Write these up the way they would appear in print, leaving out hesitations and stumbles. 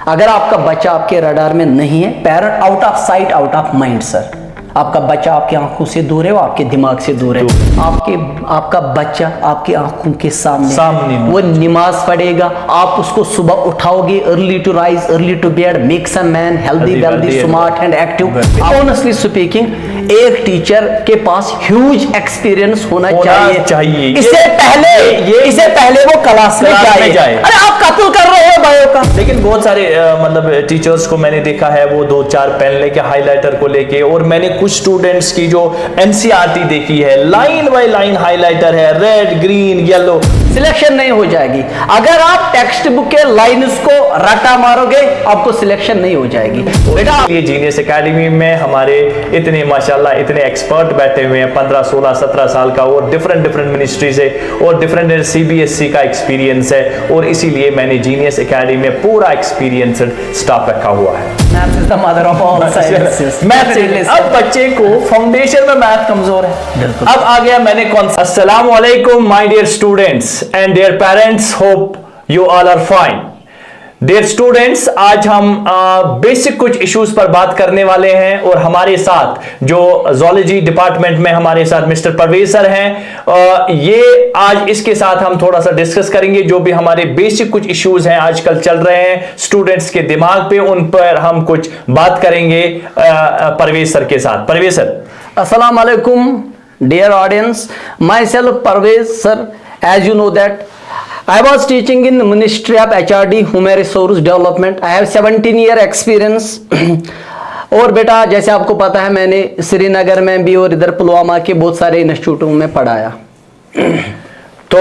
अगर आपका बच्चा आपके रडार में नहीं है, parent out of sight out of mind sir. आपका बच्चा आपकी आंखों से दूर है, वो आपके दिमाग से दूर है। आपका बच्चा आपकी आंखों के सामने वो नमाज पढ़ेगा, आप उसको सुबह उठाओगे, early to rise early to bed, makes a man healthy wealthy smart and active. Honestly speaking, एक टीचर के पास ह्यूज एक्सपीरियंस होना चाहिए। इससे पहले वो क्लास में जाए। अरे आप कत्ल कर रहे हो बायो का। लेकिन बहुत सारे मतलब टीचर्स को मैंने देखा है, वो 2-4 पेन लेके हाइलाइटर को लेके, और मैंने कुछ स्टूडेंट्स की जो एनसीईआरटी देखी है, लाइन बाय लाइन हाइलाइटर है, रेड ग्रीन येलो। सिलेक्शन नहीं हो जाएगी। अगर आप टेक्स्ट बुक के लाइन्स को रटा मारोगे, आपको सिलेक्शन नहीं हो जाएगी बेटा। ये जीनियस एकेडमी में हमारे इतने माशाल्लाह इतने एक्सपर्ट बैठे हुए हैं, 15, 16, 17 साल का, और डिफरेंट मिनिस्ट्री से और डिफरेंट सीबीएसई का एक्सपीरियंस है, और इसीलिए मैंने जीनियस एकेडमी में पूरा एक्सपीरियंस्ड स्टाफ रखा हुआ है। अब बच्चे को फाउंडेशन में मैथ कमजोर है। अब आ गया मैंने कौन सा। अस्सलाम वालेकुम my dear students and their parents, hope you all are fine. Dear students, आज हम बेसिक कुछ इश्यूज पर बात करने वाले हैं, और हमारे साथ जो ज़ूलॉजी डिपार्टमेंट में हमारे साथ मिस्टर परवेज सर हैं, ये आज इसके साथ हम थोड़ा सा डिस्कस करेंगे जो भी हमारे बेसिक कुछ इश्यूज हैं आजकल चल रहे हैं स्टूडेंट्स के दिमाग पे, उन पर हम कुछ बात करेंगे परवेज सर के साथ। परवेज सर। अस्सलाम वालेकुम dear audience, myself Parvez sir. As you know that I was teaching in the Ministry of HRD Human Resource Development. I have 17 year experience. और बेटा जैसे आपको पता है, मैंने श्रीनगर में भी और इधर पुलवामा के बहुत सारे इंस्टीट्यूटों में पढ़ाया। तो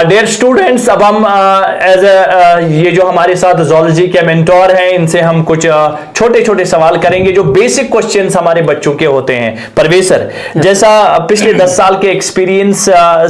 डियर स्टूडेंट्स, अब हम एज ये जो हमारे साथ ज़ूलॉजी के मेंटोर हैं, इनसे हम कुछ छोटे छोटे सवाल करेंगे जो बेसिक क्वेश्चंस हमारे बच्चों के होते हैं। परवेज सर, जैसा पिछले 10 साल के एक्सपीरियंस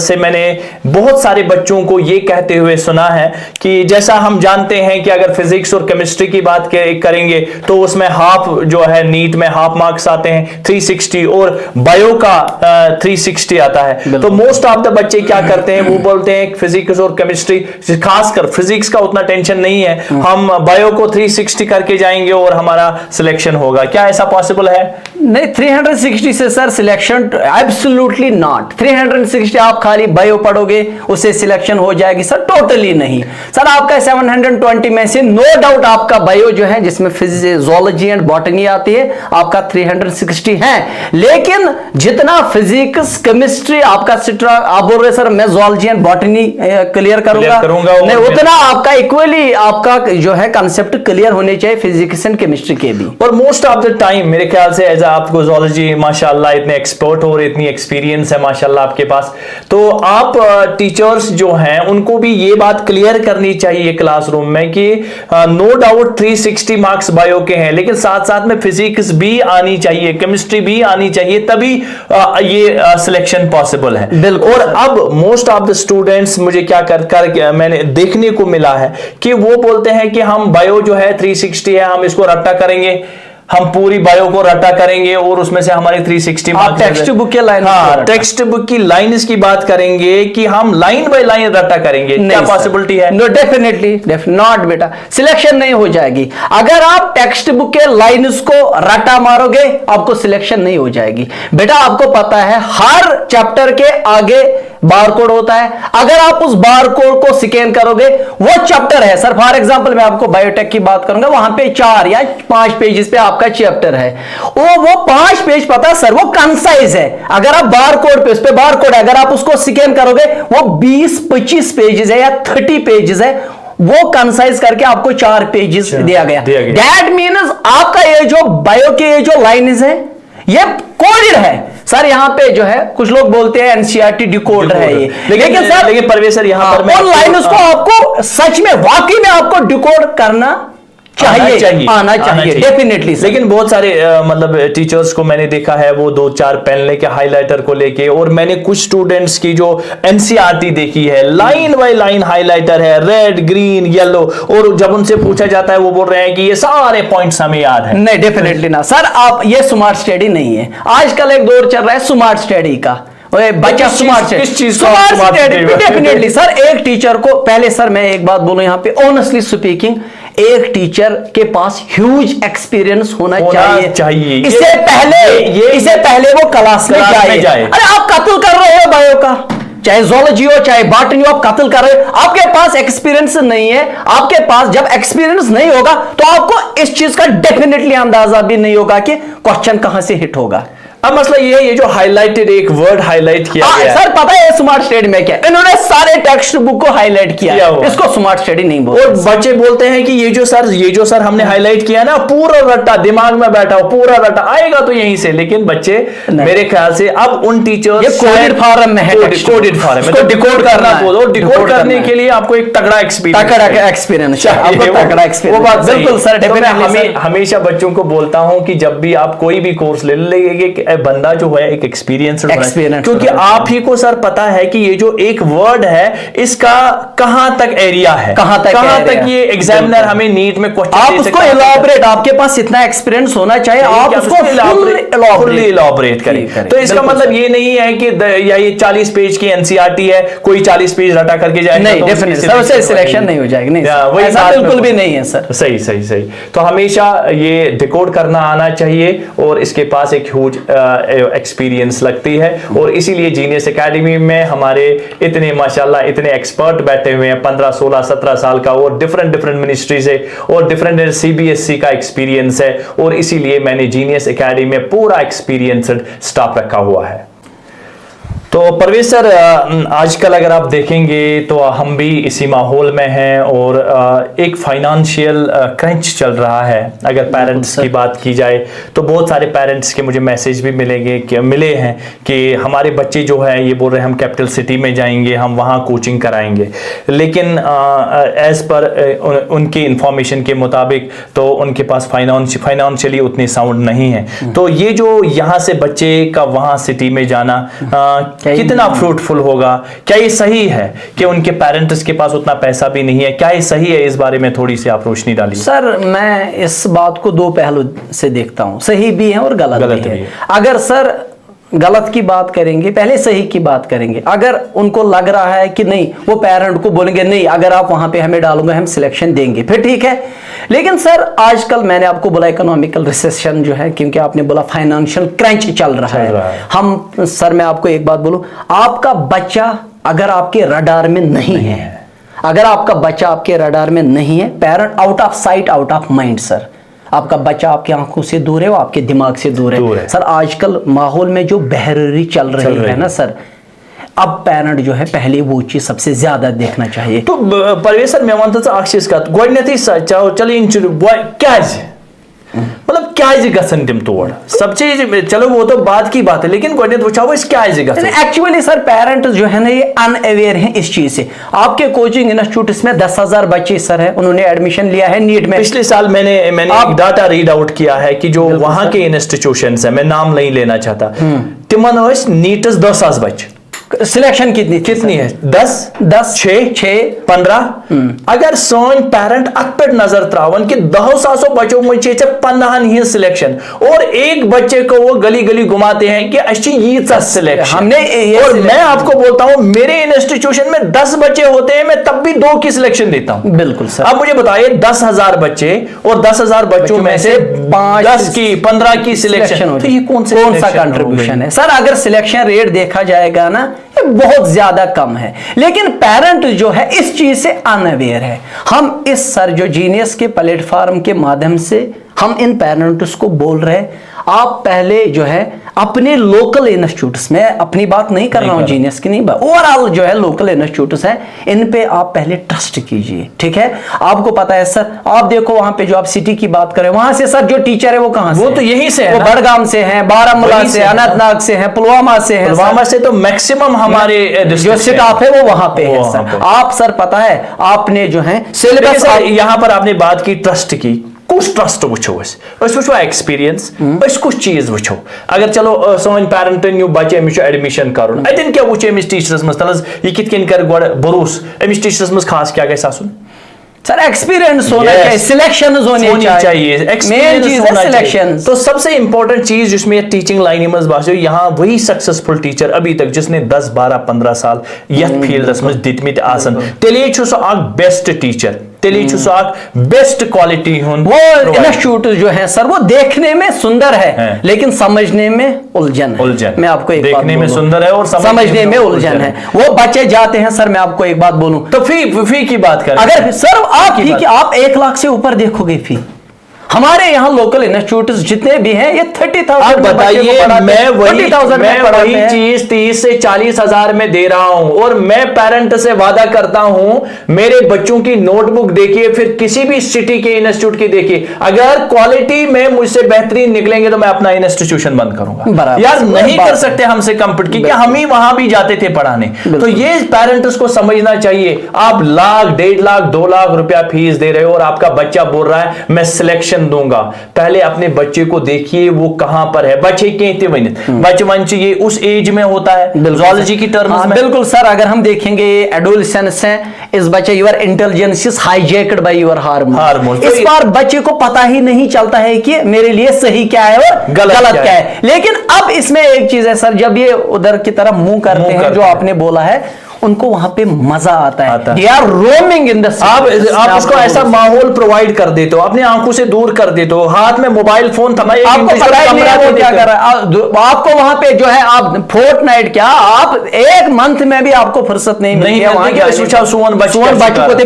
से मैंने बहुत सारे बच्चों को ये कहते हुए सुना है कि जैसा हम जानते हैं कि अगर फिजिक्स और केमिस्ट्री की बात करेंगे तो उसमें हाफ जो है, नीट में हाफ मार्क्स आते हैं 360, और बायो का 360 आता है। तो मोस्ट ऑफ द बच्चे क्या करते हैं, वो बोलते हैं फिजिक्स और केमिस्ट्री, खासकर फिजिक्स का उतना टेंशन नहीं है, हम बायो को 360 करके जाएंगे और हमारा सिलेक्शन होगा। क्या ऐसा पॉसिबल है? नहीं, 360 से सर सिलेक्शन एब्सोल्युटली नॉट। 360 आप खाली बायो पढ़ोगे उससे सिलेक्शन हो जाएगी सर? टोटली नहीं सर। आपका 720 में से नो डाउट आपका बायो जो है, जिसमें ज़ूलॉजी एंड बॉटनी आती है, आपका 360 है। लेकिन जितना फिजिक्स केमिस्ट्री आपका आप बोल रहे सर मैं ज़ूलॉजी एंड बॉटनी क्लियर करूंगा नहीं, उतना आपका इक्वली आपका जो है कंसेप्ट क्लियर होने चाहिए फिजिक्स एंड केमिस्ट्री के भी। और मोस्ट ऑफ द टाइम मेरे ख्याल से एज आपको ज़ूलॉजी माशाल्लाह इतने एक्सपर्ट हो, इतनी एक्सपीरियंस है माशाल्लाह आपके पास, तो आप टीचर्स जो हैं उनको भी ये बात क्लियर करनी चाहिए क्लासरूम में कि नो डाउट 360 मार्क्स बायो के हैं, लेकिन साथ साथ में फिजिक्स भी आनी चाहिए, केमिस्ट्री भी आनी चाहिए, तभी ये सिलेक्शन पॉसिबल है। और अब मोस्ट ऑफ द स्टूडेंट्स मुझे क्या कर मैंने देखने को मिला है कि वो बोलते हैं कि हम बायो जो है 360 है, हम इसको रट्टा करेंगे, हम पूरी बायो को रट्टा करेंगे और उसमें से हमारे 360 मार्क्स। टेक्स्ट बुक के लाइन, हाँ, टेक्स्ट बुक की लाइन्स की बात करेंगे कि हम लाइन बाय लाइन रट्टा करेंगे। क्या पॉसिबिलिटी है? नो, डेफिनेटली नॉट बेटा, सिलेक्शन नहीं हो जाएगी। अगर आप टेक्स्ट बुक के लाइन्स को रट्टा मारोगे, आपको सिलेक्शन नहीं हो जाएगी बेटा। आपको पता है हर चैप्टर के आगे बारकोड होता है, अगर आप उस बारकोड को स्कैन करोगे, वो चैप्टर है सर। फॉर एग्जांपल मैं आपको बायोटेक की बात करूंगा, वहां पे 4 या 5 पेजेस पे आपका चैप्टर है, वो 5 पेज पता है सर, वो कंसाइज है। अगर आप बारकोड पे, उस पे बारकोड है, अगर आप उसको स्कैन करोगे, वो 20-25 पेजेस है या 30 पेजेस है, वो कंसाइज करके आपको 4 पेजेस दिया गया। दैट मीन्स आपका ये जो बायो के ये जो लाइन्स है, ये कोडेड है सर। यहाँ पे जो है कुछ लोग बोलते हैं एनसीईआरटी डिकोडर है ये, लेकिन परवेज सर यहाँ पर मैं लाइन्स को आपको सच में वाकई में आपको डिकोड करना आना चाहिए डेफिनेटली। लेकिन बहुत सारे मतलब टीचर्स को मैंने देखा है, वो 2-4 पेन लेके हाइलाइटर को लेके, और मैंने कुछ स्टूडेंट्स की जो एनसीईआरटी देखी है, लाइन बाय लाइन हाइलाइटर है, रेड ग्रीन येलो, और जब उनसे पूछा जाता है वो बोल रहे हैं कि ये सारे पॉइंट्स हमें याद है। नहीं, डेफिनेटली ना सर। आप ये स्मार्ट स्टडी नहीं है। आजकल एक दौर चल रहा है स्मार्ट स्टडी का, बच्चा स्मार्ट स्टडी डेफिनेटली सर। एक टीचर को पहले सर मैं एक बात बोलूं यहाँ पे, ऑनेस्टली स्पीकिंग, एक टीचर के पास ह्यूज एक्सपीरियंस होना चाहिए। इससे पहले वो क्लास में जाए। अरे आप कत्ल कर रहे हो बायो का, चाहे जोलॉजी हो चाहे बॉटनी हो, आप कत्ल कर रहे हो, आपके पास एक्सपीरियंस नहीं है। आपके पास जब एक्सपीरियंस नहीं होगा तो आपको इस चीज का डेफिनेटली अंदाजा भी नहीं होगा कि क्वेश्चन कहां से हिट होगा। अब मसला ये है, ये जो हाईलाइटेड एक वर्ड हाईलाइट किया गया सर पता है स्मार्ट स्टडी में क्या, इन्होंने सारे टेक्स्ट बुक को हाईलाइट किया इसको स्मार्ट स्टडी नहीं बोलते। और बच्चे बोलते हैं कि ये जो सर हमने हाईलाइट किया ना, पूरा रट्टा दिमाग में बैठा हो, पूरा रट्टा आएगा तो यहीं से। लेकिन बच्चे मेरे ख्याल से अब उन टीचर्स, ये कोडेड फॉर्म में है, कोडेड फॉर्म में, तो डिकोड करना बोलो, डिकोड करने के लिए आपको एक तगड़ा एक्सपीरियंस चाहिए। वो बात बिल्कुल सर, मैं हमेशा बच्चों को बोलता हूं कि जब भी आप कोई भी कोर्स ले लेंगे, बंदा जो है एक एक्सपीरियंस्ड होना चाहिए, क्योंकि आप ही को सर पता है कि ये जो एक वर्ड है इसका कहां तक एरिया है, कहां तक ये एग्जामिनर हमें नीट में क्वेश्चन आप उसको इलाबोरेट, आपके पास इतना एक्सपीरियंस होना चाहिए, आप उसको फुल्ली इलाबोरेट करें। तो इसका मतलब ये नहीं है कि ये 40 पेज की एनसीईआरटी है, कोई 40 पेज रटा करके जाएगा, नहीं डेफिनेटली सर उससे सिलेक्शन नहीं हो जाएगी। नहीं ऐसा बिल्कुल भी नहीं है सर। सही। तो हमेशा ये डिकोड करना आना चाहिए और इसके पास एक ह्यूज एक्सपीरियंस लगती है। और इसीलिए जीनियस एकेडमी में हमारे इतने माशाल्लाह इतने एक्सपर्ट बैठे हुए हैं, 15 16 17 साल का, और डिफरेंट मिनिस्ट्री से और डिफरेंट सीबीएसई का एक्सपीरियंस है। और इसीलिए मैंने जीनियस एकेडमी में पूरा एक्सपीरियंस्ड स्टाफ रखा हुआ है। तो परवेज सर, आजकल अगर आप देखेंगे तो हम भी इसी माहौल में हैं और एक फाइनेंशियल क्रंच चल रहा है। अगर पेरेंट्स की बात की जाए तो बहुत सारे पेरेंट्स के मुझे मैसेज भी मिले हैं कि हमारे बच्चे जो है ये बोल रहे हैं हम कैपिटल सिटी में जाएंगे, हम वहाँ कोचिंग कराएंगे, लेकिन एज पर उनकी इंफॉर्मेशन के मुताबिक तो उनके पास फाइनेंशियली उतनी साउंड नहीं है। तो ये जो यहाँ से बच्चे का वहाँ सिटी में जाना कितना फ्रूटफुल होगा? क्या ये सही है कि उनके पेरेंट्स के पास उतना पैसा भी नहीं है? क्या ये सही है? इस बारे में थोड़ी सी आप रोशनी डालिए। सर मैं इस बात को दो पहलू से देखता हूं, सही भी है और गलत भी है। अगर सर गलत की बात करेंगे, पहले सही की बात करेंगे। अगर उनको लग रहा है कि नहीं, वो पेरेंट को बोलेंगे नहीं अगर आप वहां पे हमें डालोगे हम सिलेक्शन देंगे, फिर ठीक है। लेकिन सर आजकल मैंने आपको बोला इकोनॉमिकल रिसेशन जो है, क्योंकि आपने बोला फाइनेंशियल क्रंच चल रहा है। हम सर मैं आपको एक बात बोलूं, आपका बच्चा अगर आपके रडार में नहीं है, अगर आपका बच्चा आपके रडार में नहीं है, parent out of sight out of mind. Sir आपका बच्चा आपकी आंखों से दूर है, वो आपके दिमाग से दूर है। सर आजकल माहौल में जो बहररी चल रही है ना सर, अब पेरेंट जो है पहले वो चीज सबसे ज्यादा देखना चाहिए। तो परवेज सर मैं वनता अक्ष गोडनेथी चलो क्या मतलब क्या गसन तम तोड़ सब चीज, चलो वो तो बात की बात है, लेकिन गोडनेथ वो क्या एक्चुअली सर पेरेंट जो है ना ये अनअवेयर हैं इस चीज से। आपके कोचिंग इंस्टीट्यूट में 10,000 बच्चे सर है, उन्होंने एडमिशन लिया है नीट में। पिछले साल मैंने एक डाटा रीड आउट किया है कि जो वहां के इंस्टीट्यूशंस है, मैं नाम नहीं लेना चाहता, तिमन नीटस 10,000 बच्चे। सिलेक्शन कितनी है? 10 6 15। अगर सोन पेरेंट अत पे नजर त्रावन कि 10,000 बच्चों में 15 ही सिलेक्शन, और एक बच्चे को वो गली गली घुमाते हैं कि अच्छी ये सिलेक्शन हमने और मैं आपको बोलता हूं मेरे इंस्टीट्यूशन में 10 बच्चे होते हैं, मैं तब भी 2 की सिलेक्शन देता हूं। बिल्कुल सर। अब मुझे बताइए 10,000 बच्चे और 10,000 बच्चों में से 10 की 15 की सिलेक्शन होती है, कौन सा कंट्रीब्यूशन है? सर अगर सिलेक्शन रेट देखा जाएगा ना बहुत ज्यादा कम है, लेकिन पेरेंट जो है इस चीज से अनअवेयर है। हम इस सर जो जीनियस के प्लेटफॉर्म के माध्यम से हम इन पेरेंट्स को बोल रहे हैं, आप पहले जो है अपने लोकल इंस्टीट्यूट्स में, अपनी बात नहीं कर रहा हूं जीनियस की, नहीं, ओवरऑल जो है लोकल इंस्टीट्यूट्स हैं, इन पे आप पहले ट्रस्ट कीजिए। ठीक है, आपको पता है सर, आप देखो वहां पे जो आप सिटी की बात करें, वहां से सर जो टीचर है वो कहां से? वो तो यहीं से है, वो बड़गाम से हैं, बारामूला से, अनंतनाग से हैं, पुलवामा से हैं। पुलवामा से तो मैक्सिमम हमारे जो स्टाफ है वो वहां पे है सर। आप सर पता है आपने जो है सिलेबस, यहां पर आपने बात की ट्रस्ट की, कुछ ट्रस्ट वो एक्सपीरियंस कुछ चीज वो। अगर चलो सोन पेरेंटन यू बच्चे अमिस एडमिशन कर अतन क्या वो अमिस टीचरस मज तल यह कित कर भरोस अमिस टीचरस मज खास क्या गई आसन? सर एक्सपीरियंस होना चाहिए, सिलेक्शन होनी चाहिए, मेन चीज है सिलेक्शन। तो सबसे इंपॉर्टेंट चीज जिसमें टीचिंग लाइन में बात यहाँ वही सक्सेसफुल टीचर अभी तक जिसने 10 12 15 साल यथ फील्डस मज दितमित आसन, तेले सो बेस्ट टीचर। तेली चुसाक बेस्ट क्वालिटी हो वो इंस्टीट्यूट जो है सर वो देखने में सुंदर है लेकिन समझने में उलझन मैं आपको एक देखने में सुंदर है और समझने में उलझन है। वो बच्चे जाते हैं सर, मैं आपको एक बात बोलूं तो फी की बात करें, अगर सर आप 1 लाख से ऊपर देखोगे फी, हमारे यहाँ लोकल इंस्टीट्यूट जितने भी हैं ये 30,000। आप बताइए, मैं वही चीज 30 से 40 हजार में दे रहा हूं और मैं पेरेंट से वादा करता हूं मेरे बच्चों की नोटबुक देखिए, फिर किसी भी सिटी के इंस्टीट्यूट की देखिए, अगर क्वालिटी में मुझसे बेहतरीन निकलेंगे तो मैं अपना इंस्टीट्यूशन बंद करूंगा। यार नहीं कर सकते हमसे कंपीट, क्योंकि हम ही वहां भी जाते थे पढ़ाने। तो ये पेरेंट्स को समझना चाहिए, आप लाख 1.5 लाख 2 लाख रुपया फीस दे रहे हो और आपका बच्चा बोल रहा है मैं सिलेक्शन दूंगा, पहले अपने बच्चे को देखिए वो कहां पर है। बच्चे कहते बचपन ये उस एज में होता है ज़ूलॉजी की टर्म्स में। बिल्कुल सर, अगर हम देखेंगे एडोलेसेंस है, इस बच्चे your intelligence is hijacked by your hormone. इस बार बच्चे को पता ही नहीं चलता है कि मेरे लिए सही क्या है और गलत क्या है। लेकिन अब इसमें एक चीज है सर, जब ये उधर की तरफ मुंह करते हैं जो आपने बोला है, उनको वहां पे मजा आता है। They are roaming in the city। आप इसको ऐसा माहौल प्रोवाइड कर देते हो, अपनी आंखों से दूर कर देते हो, हाथ में मोबाइल फोन थमाए, आपको पता ही नहीं है वो क्या कर रहा है। आपको वहां पे जो है आप फोर्टनाइट क्या, आप 1 मंथ में भी आपको फुर्सत नहीं मिलती है वहां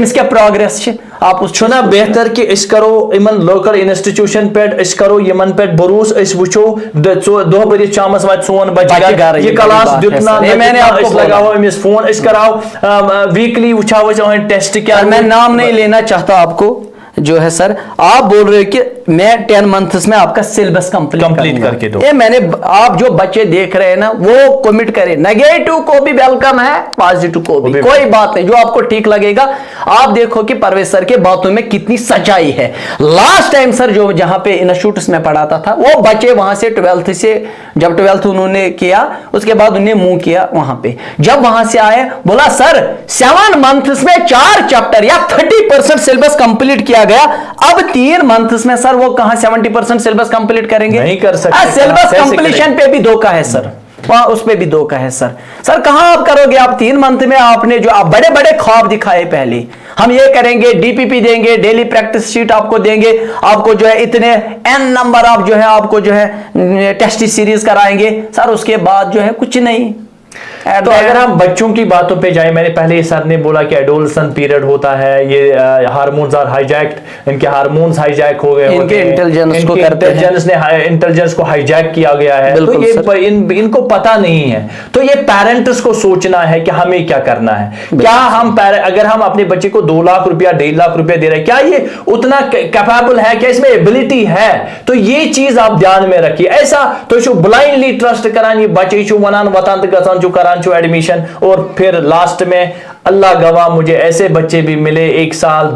के प्रोग्रेस आप उस छुना बेहतर कि इस करो इमन लोकल इंस्टीट्यूशन पे इस करो यमन पे भरोस इस वुचो दो बजे शामस वात सोन बच्चा ये क्लास दितना मैंने आपको लगा हुआ इस फोन इस कराओ वीकली उछाव टेस्ट क्या। मैं नाम नहीं लेना चाहता आपको, जो है सर आप बोल रहे हो कि मैं 10 मंथ्स में आपका सिलेबस कंप्लीट करके दो। ये मैंने आप जो बच्चे देख रहे हैं ना वो कमिट करें, नेगेटिव को भी वेलकम है, पॉजिटिव को भी कोई बात नहीं, जो आपको ठीक लगेगा। आप देखो कि परवेज सर के बातों में कितनी सच्चाई है। लास्ट टाइम सर जो जहां पे इंस्टीट्यूट में पढ़ाता था वो बच्चे वहां से 12th से, जब 12th उन्होंने किया उसके बाद उन्हें मूव किया वहां पे, जब वहां से आए बोला सर 7 मंथ्स में 4 चैप्टर या 30% सिलेबस कंप्लीट किया गया। अब 3 मंथ्स में सर वो कहां 70% सिलेबस कंप्लीट करेंगे? नहीं कर सकते। सिलेबस कंप्लीशन पे भी धोखा है सर, वहां उस पे भी धोखा है सर। सर कहां आप करोगे? आप 3 मंथ में आपने जो आप बड़े बड़े ख्वाब दिखाए, पहले हम ये करेंगे, डीपीपी देंगे, डेली प्रैक्टिस शीट आपको देंगे, आपको जो है इतने n नंबर आप जो है आपको जो है टेस्ट सीरीज कराएंगे सर, उसके बाद जो है कुछ नहीं। तो अगर हम बच्चों की बातों पे जाए, मैंने पहले सर ने बोला कि एडोलसेंट पीरियड होता है, ये हार्मोन्स आर हाईजैक्ड, इनके हार्मोन्स हाईजैक हो गए, इनके इंटेलिजेंस को इंटेलिजेंस को हाईजैक किया गया है। तो ये इनको पता नहीं है। तो ये पेरेंट्स को सोचना है कि हमें क्या करना है। क्या हम अगर हम अपने बच्चे को 2 लाख रुपया 1.5 लाख रुपया दे रहे हैं, क्या ये उतना कैपेबल है, क्या इसमें एबिलिटी है? तो ये चीज आप ध्यान में रखिए। ऐसा तो ब्लाइंडली ट्रस्ट करानी बच्चे वनान वतान गसान जो करान एडमिशन, और फिर लास्ट में अल्लाह गवाह मुझे ऐसे बच्चे भी मिले 1 साल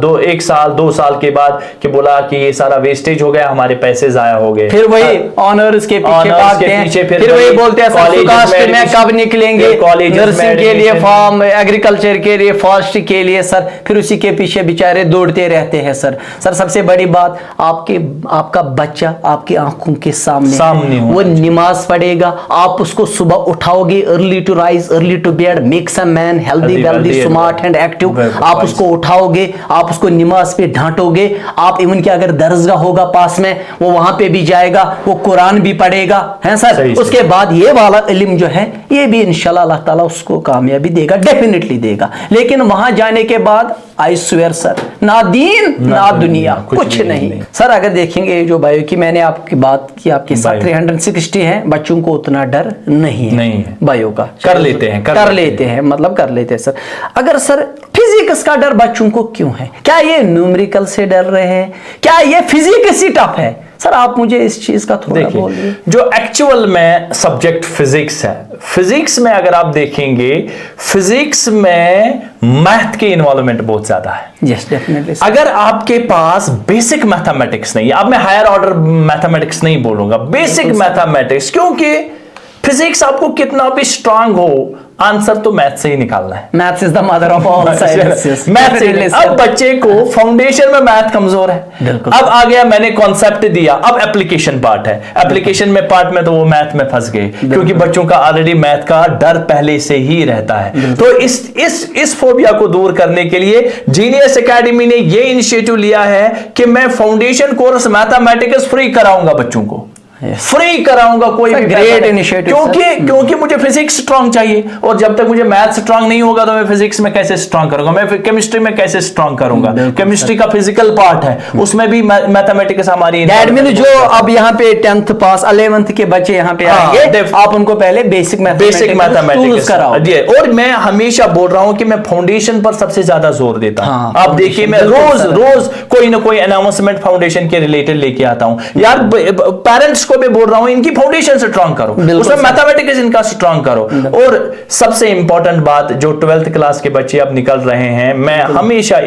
2 साल के बाद कि बोला कि ये सारा वेस्टेज हो गया, हमारे पैसे जाया हो गए। फिर वही ऑनर्स के पीछे फिर वही बोलते हैं कॉलेज में कब निकलेंगे, नर्सिंग के लिए फॉर्म, एग्रीकल्चर के लिए, फॉरेस्ट्री के लिए सर, फिर उसी के पीछे बेचारे दौड़ते रहते हैं सर। सबसे बड़ी बात आपका बच्चा आपकी आंखों के सामने वो नमाज पढ़ेगा, आप उसको सुबह उठाओगे, early to rise early to bed, makes a man healthy wealthy smart and active. आप उसको उठाओगे, आप उसको नमाज पे डांटोगे, आप इवन कि अगर दरसगाह होगा पास में वो वहां पे भी जाएगा, वो कुरान भी पढ़ेगा, है सर। उसके बाद ये वाला इल्म जो है ये भी इंशाल्लाह अल्लाह ताला उसको कामयाबी देगा, डेफिनेटली देगा। लेकिन वहां जाने के बाद आई स्वेयर सर, ना दीन ना दुनिया, कुछ नहीं सर। अगर देखेंगे जो बायो की मैंने आपकी बात की, आपके साथ 360 है, बच्चों को उतना डर नहीं है बायो का, कर लेते हैं मतलब कर लेते हैं सर। अगर सर फिजिक्स का डर बच्चों को क्यों है? क्या ये न्यूमेरिकल से डर रहे हैं? क्या ये फिजिक्स ही टफ है? सर आप मुझे इस चीज का थोड़ा बोलिए। जो एक्चुअल में सब्जेक्ट फिजिक्स है, फिजिक्स में अगर आप देखेंगे, फिजिक्स में मैथ की इन्वॉल्वमेंट बहुत ज्यादा है। Yes definitely. अगर आपके पास बेसिक मैथमेटिक्स नहीं है, अब मैं हायर ऑर्डर मैथमेटिक्स नहीं बोलूंगा, बेसिक मैथमेटिक्स, क्योंकि फिजिक्स आपको कितना भी स्ट्रांग हो, आंसर तो मैथ से ही निकालना है। Maths is the mother of all sciences. Math से अब बच्चे को फाउंडेशन में मैथ कमजोर है, बिल्कुल। अब आ गया, मैंने कॉन्सेप्ट दिया, अब एप्लीकेशन पार्ट है। एप्लीकेशन में पार्ट में तो वो मैथ में फंस गए, क्योंकि बच्चों का ऑलरेडी मैथ का डर पहले से ही रहता है। तो इस फोबिया को दूर करने के लिए जीनियस एकेडमी ने ये इनिशिएटिव लिया है कि मैं फाउंडेशन कोर्स मैथमेटिक्स फ्री कराऊंगा बच्चों को, फ्री कराऊंगा। कोई भी ग्रेट इनिशिएटिव, क्योंकि मुझे फिजिक्स स्ट्रांग चाहिए, और जब तक मुझे मैथ स्ट्रांग नहीं होगा तो मैं फिजिक्स में कैसे स्ट्रांग करूंगा, मैं केमिस्ट्री में कैसे स्ट्रांग करूंगा। केमिस्ट्री का फिजिकल पार्ट है, उसमें भी मैथमेटिक्स हमारी। दैट मीन जो अब यहाँ पे 10th पास 11th के बच्चे यहाँ पे आएंगे, आप उनको पहले बेसिक मैथमेटिक्स कराओ। और मैं हमेशा बोल रहा हूं कि मैं फाउंडेशन पर सबसे ज्यादा जोर देता हूं। आप देखिए, मैं रोज कोई ना कोई अनाउंसमेंट फाउंडेशन के रिलेटेड लेके आता हूं। यार पेरेंट्स को भी बोल रहा हूं, इनकी फाउंडेशन स्ट्रांग करो, उसमें मैथमेटिक्स इनका स्ट्रांग करो। और सबसे इंपॉर्टेंट बात, जो 12th क्लास के बच्चे अब निकल रहे हैं, मैं हमेशा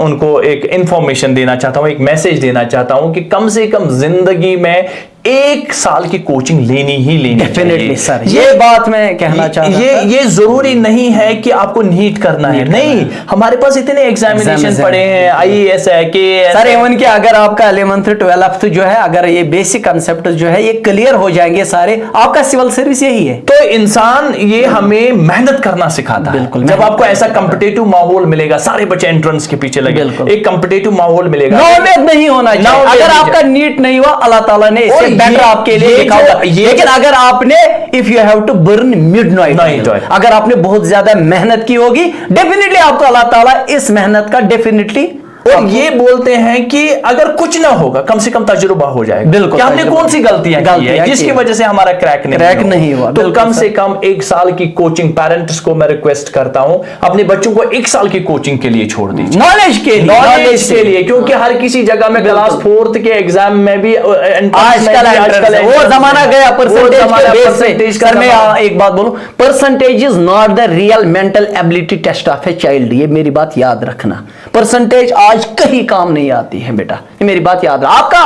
उनको एक इंफॉर्मेशन देना चाहता हूं, एक मैसेज देना चाहता हूं कि कम से कम जिंदगी में 1 साल की कोचिंग लेनी ही लेनी डेफिनेटली सर, ये बात मैं कहना चाहता हूं। ये जरूरी नहीं है कि आपको नीट करना है, नहीं, हमारे पास इतने एग्जामिनेशन पड़े हैं, आईएएस है, केएएस सर, इवन कि अगर आपका 11th 12th जो है, अगर ये बेसिक कंसेप्ट जो है ये क्लियर हो जाएंगे सारे, आपका सिविल सर्विस यही है। तो इंसान ये हमें मेहनत करना सिखाता है। बिल्कुल, जब आपको ऐसा कॉम्पिटिटिव माहौल मिलेगा, सारे बच्चे एंट्रेंस के पीछे लगे, एक कॉम्पिटिटिव माहौल मिलेगा। नॉलेज नहीं होना चाहिए, अगर आपका नीट नहीं हुआ, अल्लाह ताला ने इसे बेटर आपके लिए लिखा होगा। लेकिन अगर आपने if you have to burn midnight, अगर आपने बहुत ज्यादा मेहनत की होगी, डेफिनेटली आपको अल्लाह ताला इस मेहनत का डेफिनेटली। और ये बोलते हैं कि अगर कुछ ना होगा, कम से कम तजुर्बा हो जाएगा। बिल्कुल, हमने कौन सी गलतियां की है जिसकी वजह से हमारा क्रैक नहीं हुआ। तो कम से कम 1 साल की कोचिंग, पेरेंट्स को मैं रिक्वेस्ट करता हूं, अपने बच्चों को 1 साल की कोचिंग के लिए छोड़ दीजिए, नॉलेज के लिए, क्योंकि हर किसी जगह में क्लास 4th के एग्जाम में भी आजकल वो जमाना गया परसेंटेज कर। मैं एक बात बोलूं, percentage is not the real mental ability test of a child. ये मेरी बात याद रखना, परसेंटेज आज कहीं काम नहीं आती है बेटा, ये मेरी बात याद रखना। आपका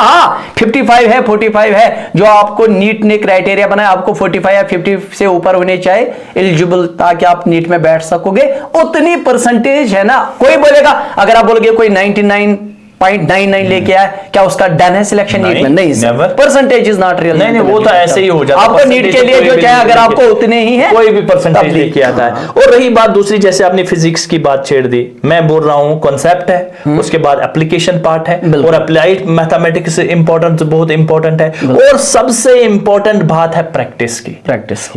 55 है, 45 है, जो आपको नीट ने क्राइटेरिया बनाया, आपको 45 या 50 से ऊपर होने चाहिए एलिजिबल, ताकि आप नीट में बैठ सकोगे, उतनी परसेंटेज है ना। कोई बोलेगा, अगर आप बोलोगे कोई 99.99 लेके आया, क्या उसका डन है सिलेक्शन नीट में? नहीं, परसेंटेज इज नॉट रियल। नहीं, वो तो ऐसे ही हो जाता है। आपको नीट के लिए जो चाहे, अगर आपको उतने ही है, कोई भी परसेंटेज लेके आता है। और रही बात दूसरी, जैसे आपने फिजिक्स की बात छेड़ दी, मैं बोल रहा हूं कॉन्सेप्ट है, उसके बाद एप्लीकेशन पार्ट है, और अप्लाइड मैथमेटिक्स इंपॉर्टेंट, बहुत इंपॉर्टेंट है। और सबसे इंपॉर्टेंट बात है प्रैक्टिस की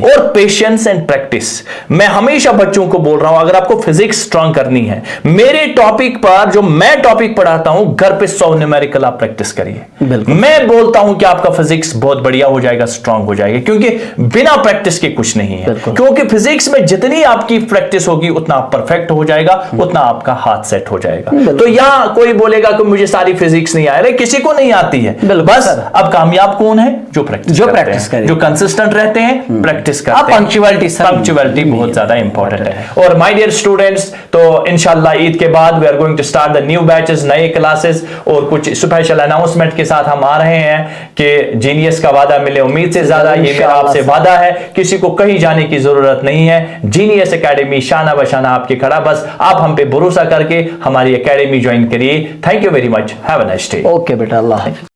और पेशेंस एंड प्रैक्टिस। मैं हमेशा बच्चों को बोल रहा हूं, अगर आपको फिजिक्स स्ट्रांग करनी है, मेरे टॉपिक पर, जो मैं टॉपिक पढ़ाता हूं, घर पे 100 न्यूमेरिकल आप प्रैक्टिस करिए। मैं बोलता हूं कि आपका फिजिक्स बहुत बढ़िया हो जाएगा, स्ट्रांग हो जाएगा, क्योंकि बिना प्रैक्टिस के कुछ नहीं है। क्योंकि फिजिक्स में जितनी आपकी प्रैक्टिस होगी, उतना आप परफेक्ट हो जाएगा, उतना आपका हाथ सेट हो जाएगा। तो यहां कोई बोलेगा कि मुझे सारी फिजिक्स नहीं आ रही, किसी को नहीं आती है। बस अब कामयाब कौन है? जो प्रैक्टिस करते हैं, जो कंसिस्टेंट रहते हैं, प्रैक्टिस करते हैं। पंक्चुअलिटी बहुत ज्यादा इंपॉर्टेंट है। और माय डियर स्टूडेंट्स, तो इंशाल्लाह ईद के बाद we are going to start the new batches, नए क्लासेस, और कुछ स्पेशल अनाउंसमेंट के साथ हम आ रहे हैं कि जीनियस का वादा मिले उम्मीद से ज्यादा, ये मेरा आपसे वादा है। किसी को कहीं जाने की जरूरत नहीं है, जीनियस एकेडमी शाना बशाना आपके खड़ा, बस आप हम पे भरोसा करके हमारी एकेडमी ज्वाइन करिए। Thank you very much, have a nice day. Okay बेटा, अल्लाह हाफिज़।